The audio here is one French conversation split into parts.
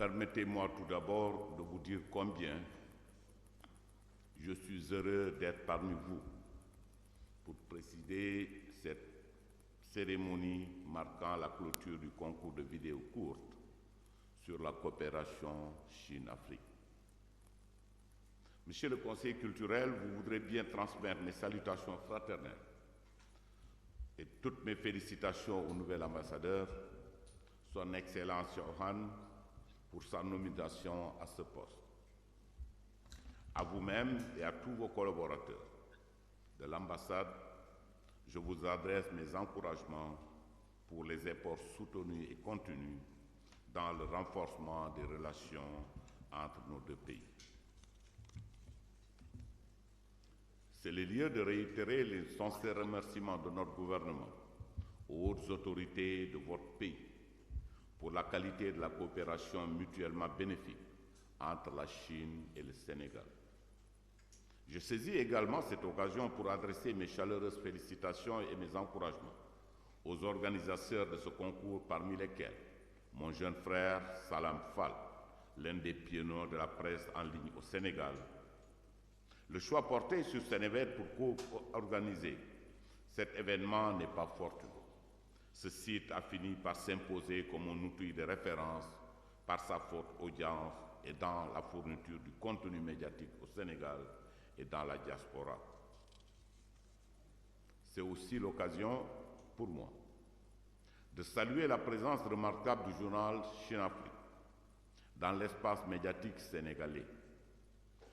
Permettez-moi tout d'abord de vous dire combien je suis heureux d'être parmi vous pour présider cette cérémonie marquant la clôture du concours de vidéos courtes sur la coopération Chine-Afrique. Monsieur le conseiller culturel, vous voudrez bien transmettre mes salutations fraternelles et toutes mes félicitations au nouvel ambassadeur, son Excellence Johan, pour sa nomination à ce poste. À vous-même et à tous vos collaborateurs de l'ambassade, je vous adresse mes encouragements pour les efforts soutenus et contenus dans le renforcement des relations entre nos deux pays. C'est le lieu de réitérer les sincères remerciements de notre gouvernement aux hautes autorités de votre pays pour la qualité de la coopération mutuellement bénéfique entre la Chine et le Sénégal. Je saisis également cette occasion pour adresser mes chaleureuses félicitations et mes encouragements aux organisateurs de ce concours, parmi lesquels mon jeune frère Salam Fall, l'un des pionniers de la presse en ligne au Sénégal. Le choix porté sur Sénégal pour co-organiser cet événement n'est pas fortuit. Ce site a fini par s'imposer comme un outil de référence par sa forte audience et dans la fourniture du contenu médiatique au Sénégal et dans la diaspora. C'est aussi l'occasion pour moi de saluer la présence remarquable du journal Chine-Afrique dans l'espace médiatique sénégalais.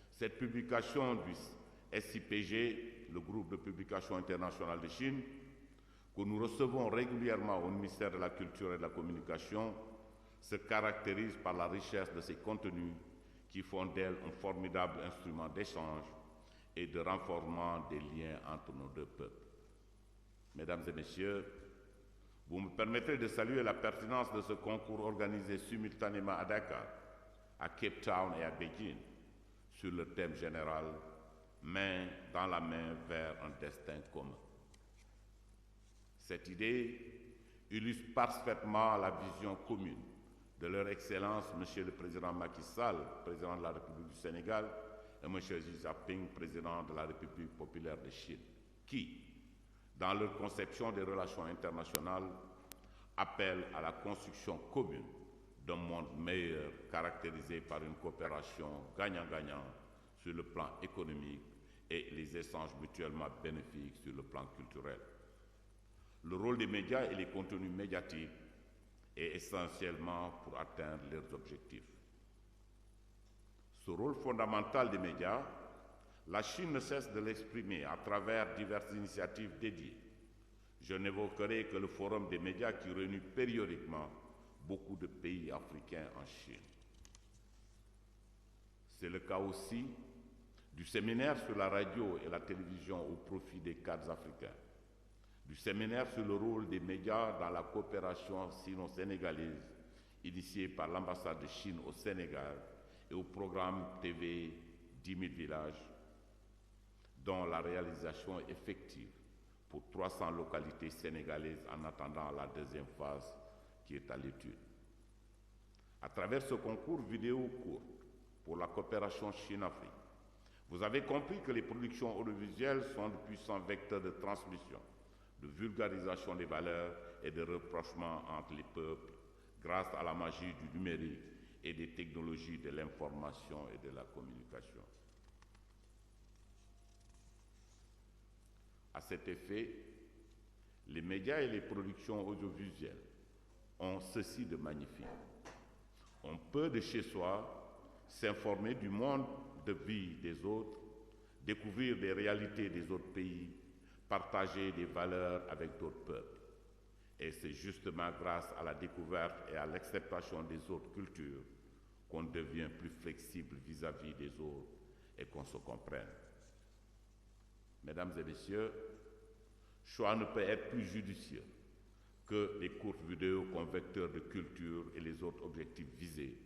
Cette publication du SIPG, le groupe de publication internationale de Chine, que nous recevons régulièrement au ministère de la Culture et de la Communication, se caractérise par la richesse de ses contenus qui font d'elle un formidable instrument d'échange et de renforcement des liens entre nos deux peuples. Mesdames et messieurs, vous me permettrez de saluer la pertinence de ce concours organisé simultanément à Dakar, à Cape Town et à Beijing, sur le thème général « Main dans la main vers un destin commun ». Cette idée illustre parfaitement la vision commune de leur Excellence, M. le Président Macky Sall, Président de la République du Sénégal, et M. Xi Jinping, Président de la République populaire de Chine, qui, dans leur conception des relations internationales, appellent à la construction commune d'un monde meilleur caractérisé par une coopération gagnant-gagnant sur le plan économique et les échanges mutuellement bénéfiques sur le plan culturel. Le rôle des médias et les contenus médiatiques est essentiellement pour atteindre leurs objectifs. Ce rôle fondamental des médias, la Chine ne cesse de l'exprimer à travers diverses initiatives dédiées. Je n'évoquerai que le Forum des médias qui réunit périodiquement beaucoup de pays africains en Chine. C'est le cas aussi du séminaire sur la radio et la télévision au profit des cadres africains, du séminaire sur le rôle des médias dans la coopération sino-sénégalaise initié par l'ambassade de Chine au Sénégal et au programme TV 10 000 villages, dont la réalisation effective pour 300 localités sénégalaises en attendant la deuxième phase qui est à l'étude. À travers ce concours vidéo court pour la coopération Chine-Afrique, vous avez compris que les productions audiovisuelles sont de puissants vecteurs de transmission, de vulgarisation des valeurs et de rapprochement entre les peuples grâce à la magie du numérique et des technologies de l'information et de la communication. À cet effet, les médias et les productions audiovisuelles ont ceci de magnifique. On peut de chez soi s'informer du monde de vie des autres, découvrir des réalités des autres pays, partager des valeurs avec d'autres peuples. Et c'est justement grâce à la découverte et à l'acceptation des autres cultures qu'on devient plus flexible vis-à-vis des autres et qu'on se comprenne. Mesdames et messieurs, choix ne peut être plus judicieux que les courtes vidéos comme vecteurs de culture et les autres objectifs visés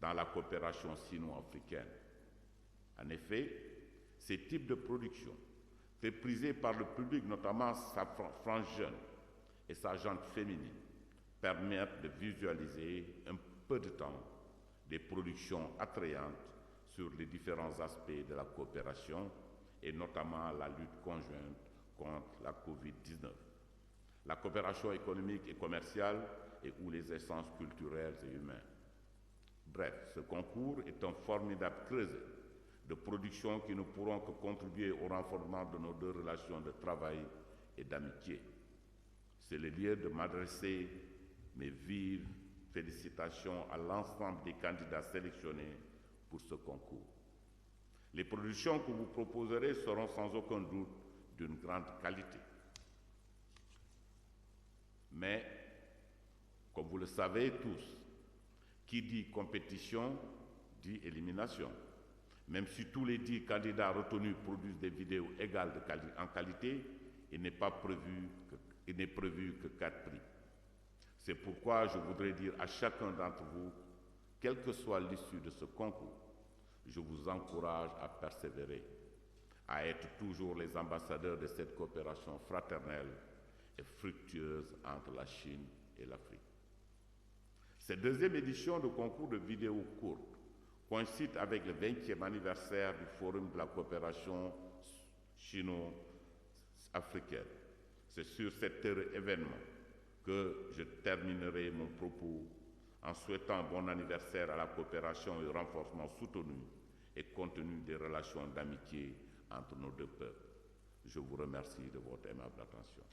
dans la coopération sino-africaine. En effet, ces types de productions, très prisés par le public, notamment sa frange jeune et sa gente féminine, permettent de visualiser un peu de temps des productions attrayantes sur les différents aspects de la coopération et notamment la lutte conjointe contre la Covid-19. La coopération économique et commerciale et ou les essences culturelles et humaines. Bref, ce concours est un formidable creuset de production qui ne pourront que contribuer au renforcement de nos deux relations de travail et d'amitié. C'est le lieu de m'adresser mes vives félicitations à l'ensemble des candidats sélectionnés pour ce concours. Les productions que vous proposerez seront sans aucun doute d'une grande qualité. Mais, comme vous le savez tous, qui dit compétition dit élimination. Même si tous les 10 candidats retenus produisent des vidéos égales en qualité, il n'est prévu que 4 prix. C'est pourquoi je voudrais dire à chacun d'entre vous, quelle que soit l'issue de ce concours, je vous encourage à persévérer, à être toujours les ambassadeurs de cette coopération fraternelle et fructueuse entre la Chine et l'Afrique. Cette deuxième édition de concours de vidéos courtes coïncide avec le 20e anniversaire du Forum de la coopération chino-africaine. C'est sur cet heureux événement que je terminerai mon propos en souhaitant bon anniversaire à la coopération et au renforcement soutenu et continu des relations d'amitié entre nos deux peuples. Je vous remercie de votre aimable attention.